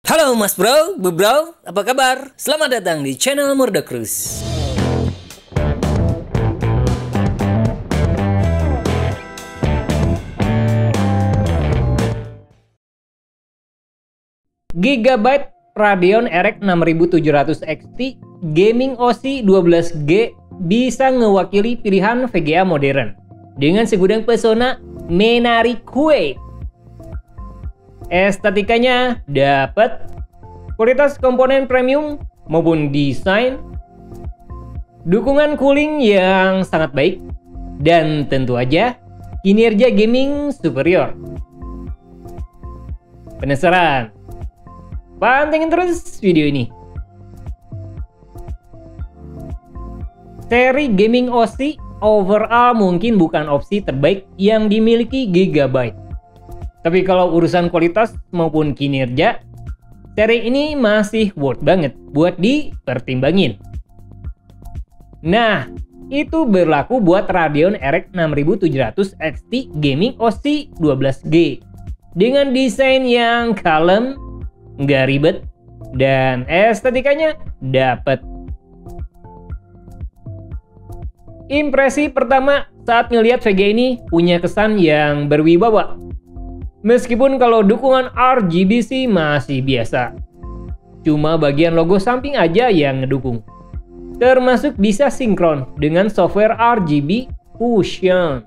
Halo Mas Bro, Bu Bro, apa kabar? Selamat datang di channel Murdacruise. Gigabyte Radeon RX 6700 XT Gaming OC 12G bisa mewakili pilihan VGA modern dengan segudang pesona menarik kue. Estetikanya dapat, kualitas komponen premium maupun desain, dukungan cooling yang sangat baik, dan tentu aja kinerja gaming superior. Penasaran? Pantengin terus video ini. Seri gaming OC overall mungkin bukan opsi terbaik yang dimiliki Gigabyte. Tapi kalau urusan kualitas maupun kinerja, seri ini masih worth banget buat dipertimbangin. Nah, itu berlaku buat Radeon RX 6700 XT Gaming OC 12G dengan desain yang kalem, nggak ribet, dan estetikanya dapet. Impresi pertama saat ngelihat VGA ini punya kesan yang berwibawa. Meskipun kalau dukungan RGB sih masih biasa. Cuma bagian logo samping aja yang ngedukung. Termasuk bisa sinkron dengan software RGB Fusion.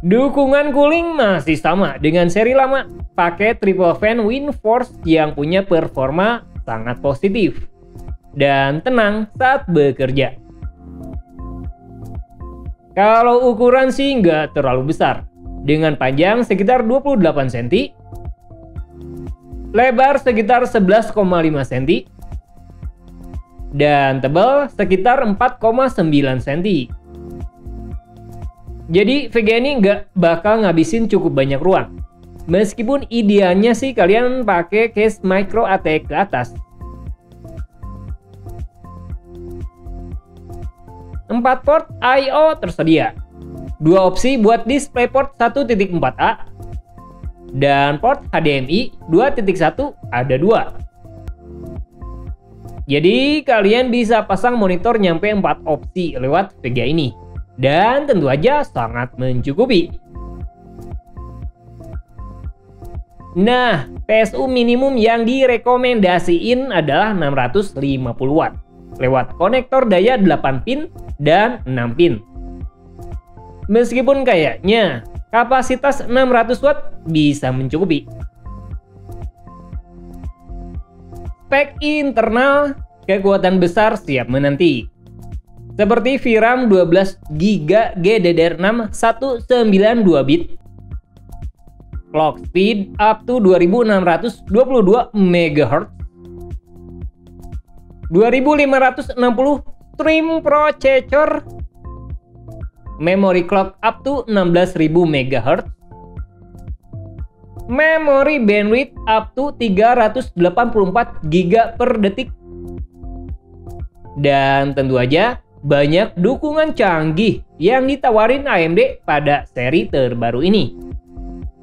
Dukungan cooling masih sama dengan seri lama, pakai triple fan WindForce yang punya performa sangat positif dan tenang saat bekerja. Kalau ukuran sih nggak terlalu besar, dengan panjang sekitar 28 cm, lebar sekitar 11,5 cm, dan tebal sekitar 4,9 cm. Jadi VGA ini nggak bakal ngabisin cukup banyak ruang. Meskipun idealnya sih kalian pakai case micro ATX ke atas. 4 port I/O tersedia. 2 opsi buat DisplayPort 1.4a dan port HDMI 2.1 ada 2. Jadi kalian bisa pasang monitor nyampe 4 opsi lewat VGA ini. Dan tentu aja sangat mencukupi. Nah, PSU minimum yang direkomendasiin adalah 650 watt lewat konektor daya 8 pin dan 6 pin. Meskipun kayaknya kapasitas 600 watt bisa mencukupi. Spek internal kekuatan besar siap menanti. Seperti VRAM 12GB GDDR6 192 bit, clock speed up to 2622 MHz, 2560 trim processor, memory clock up to 16000 MHz, memory bandwidth up to 384 GB per detik, dan tentu aja banyak dukungan canggih yang ditawarin AMD pada seri terbaru ini.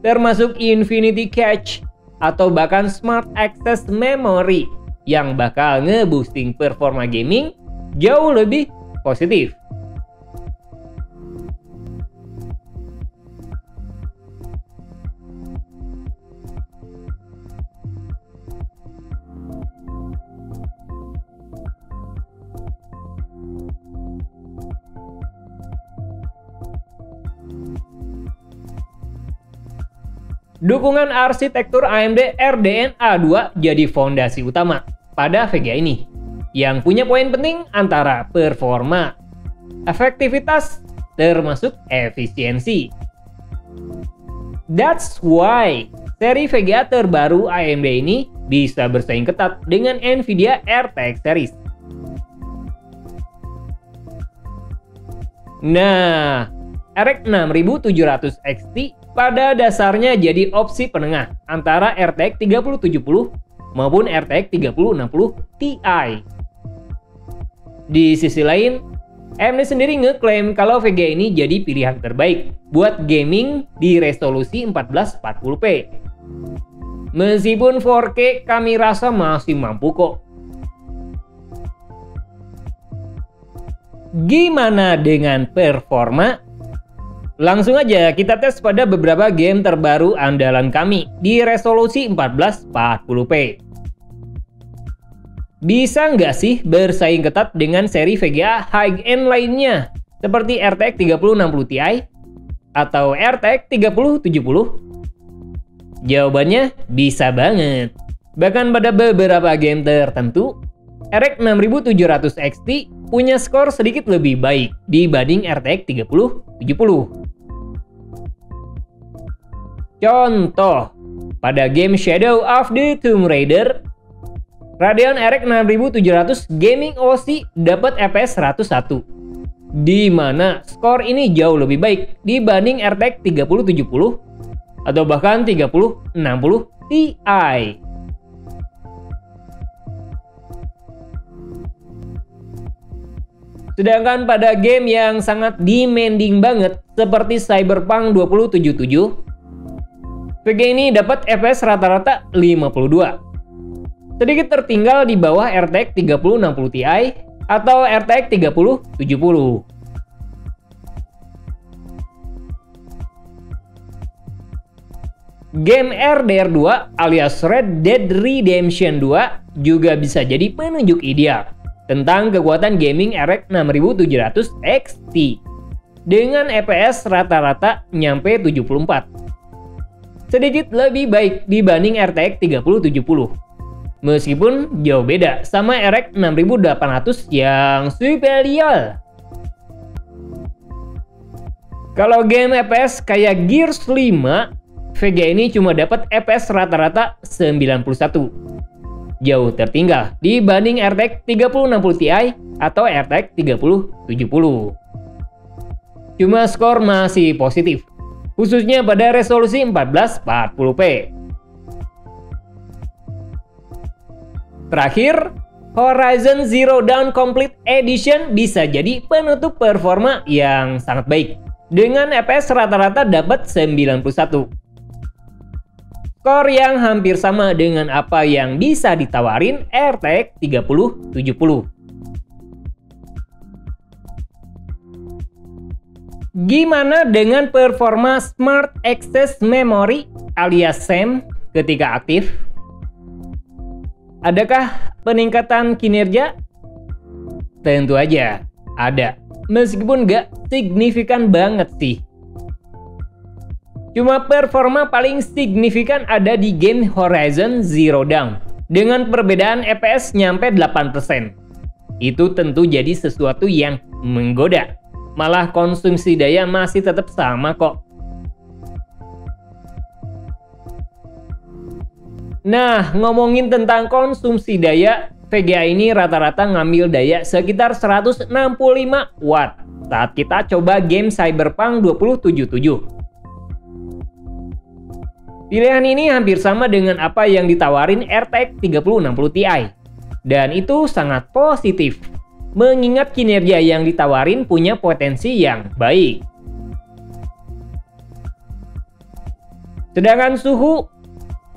Termasuk Infinity Cache atau bahkan Smart Access Memory yang bakal nge-boosting performa gaming jauh lebih positif. Dukungan arsitektur AMD RDNA 2 jadi fondasi utama pada VGA ini, yang punya poin penting antara performa, efektivitas, termasuk efisiensi. That's why seri VGA terbaru AMD ini bisa bersaing ketat dengan Nvidia RTX series. Nah, RX 6700 XT pada dasarnya jadi opsi penengah antara RTX 3070 maupun RTX 3060 Ti. Di sisi lain, AMD sendiri ngeklaim kalau VGA ini jadi pilihan terbaik buat gaming di resolusi 1440p. Meskipun 4K kami rasa masih mampu kok. Gimana dengan performa? Langsung aja kita tes pada beberapa game terbaru andalan kami di resolusi 1440p. Bisa nggak sih bersaing ketat dengan seri VGA high-end lainnya seperti RTX 3060 Ti atau RTX 3070? Jawabannya bisa banget. Bahkan pada beberapa game tertentu, RX 6700 XT punya skor sedikit lebih baik dibanding RTX 3070. Contoh, pada game Shadow of the Tomb Raider, Radeon RX 6700 Gaming OC dapat FPS 101, di mana skor ini jauh lebih baik dibanding RTX 3070 atau bahkan 3060 Ti. Sedangkan pada game yang sangat demanding banget seperti Cyberpunk 2077, VGA ini dapat FPS rata-rata 52. Sedikit tertinggal di bawah RTX 3060 Ti atau RTX 3070. Game RDR 2 alias Red Dead Redemption 2 juga bisa jadi penunjuk ideal tentang kekuatan gaming RX 6700 XT dengan FPS rata-rata nyampe 74. Sedikit lebih baik dibanding RTX 3070. Meskipun jauh beda sama RX 6800 yang superior. Kalau game FPS kayak Gears 5, VGA ini cuma dapat FPS rata-rata 91. Jauh tertinggal dibanding RTX 3060 Ti atau RTX 3070. Cuma skor masih positif, khususnya pada resolusi 1440p. Terakhir, Horizon Zero Dawn Complete Edition bisa jadi penutup performa yang sangat baik dengan FPS rata-rata dapat 91. Skor yang hampir sama dengan apa yang bisa ditawarin RTX 3070. Gimana dengan performa Smart Access Memory alias SAM ketika aktif? Adakah peningkatan kinerja? Tentu aja ada, meskipun nggak signifikan banget sih. Cuma performa paling signifikan ada di game Horizon Zero Dawn dengan perbedaan FPS nyampe 8%. Itu tentu jadi sesuatu yang menggoda. Malah konsumsi daya masih tetap sama kok. Nah, ngomongin tentang konsumsi daya, VGA ini rata-rata ngambil daya sekitar 165 watt saat kita coba game Cyberpunk 2077. Pilihan ini hampir sama dengan apa yang ditawarin RTX 3060 Ti. Dan itu sangat positif, mengingat kinerja yang ditawarin punya potensi yang baik. Sedangkan suhu,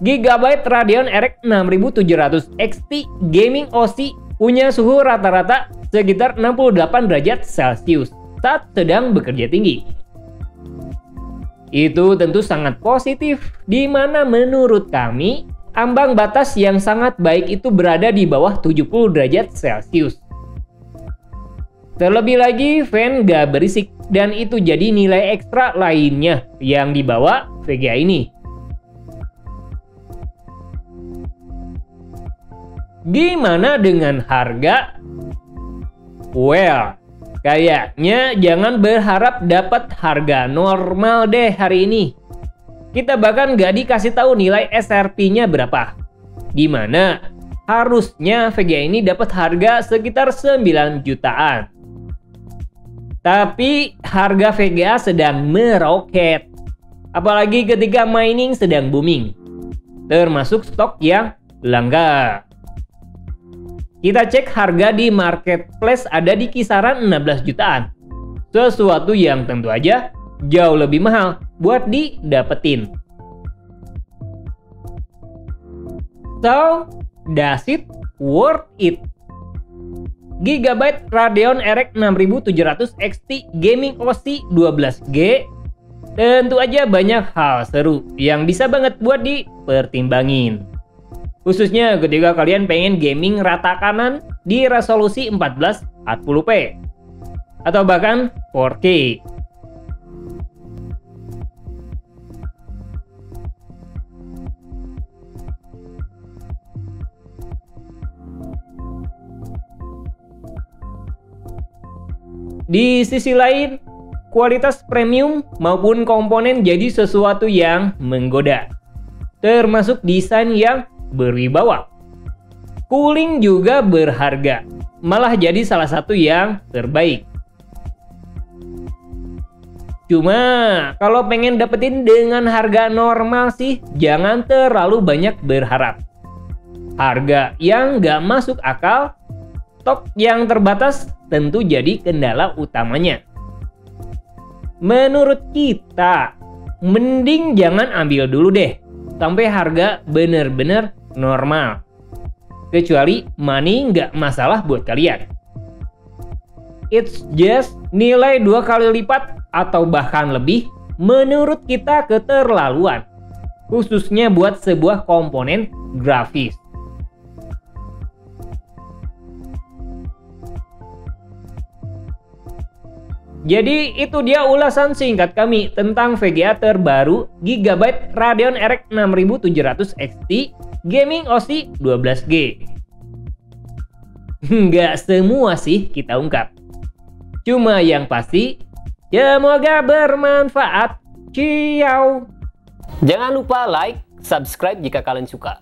Gigabyte Radeon RX 6700 XT Gaming OC punya suhu rata-rata sekitar 68 derajat Celcius saat sedang bekerja tinggi. Itu tentu sangat positif, di mana menurut kami, ambang batas yang sangat baik itu berada di bawah 70 derajat Celcius. Terlebih lagi, fan gak berisik, dan itu jadi nilai ekstra lainnya yang dibawa VGA ini. Gimana dengan harga? Well, kayaknya jangan berharap dapat harga normal deh hari ini. Kita bahkan gak dikasih tahu nilai SRP-nya berapa. Dimana harusnya VGA ini dapat harga sekitar 9 jutaan. Tapi harga VGA sedang meroket. Apalagi ketika mining sedang booming. Termasuk stok yang langka. Kita cek harga di marketplace ada di kisaran 16 jutaan. Sesuatu yang tentu aja jauh lebih mahal buat didapetin. So, does it worth it? Gigabyte Radeon RX 6700 XT Gaming OC 12G. Tentu aja banyak hal seru yang bisa banget buat dipertimbangin. Khususnya ketika kalian pengen gaming rata kanan di resolusi 1440p atau bahkan 4K. Di sisi lain, kualitas premium maupun komponen jadi sesuatu yang menggoda, termasuk desain yang berwibawa. Cooling juga berharga, malah jadi salah satu yang terbaik. Cuma kalau pengen dapetin dengan harga normal sih jangan terlalu banyak berharap. Harga yang nggak masuk akal, stok yang terbatas tentu jadi kendala utamanya. Menurut kita, mending jangan ambil dulu deh sampai harga bener-bener normal. Kecuali money nggak masalah buat kalian. It's just nilai 2 kali lipat atau bahkan lebih menurut kita keterlaluan. Khususnya buat sebuah komponen grafis. Jadi itu dia ulasan singkat kami tentang VGA terbaru Gigabyte Radeon RX 6700 XT Gaming OC 12G. Nggak semua sih kita ungkap. Cuma yang pasti, semoga bermanfaat. Ciao. Jangan lupa like, subscribe jika kalian suka.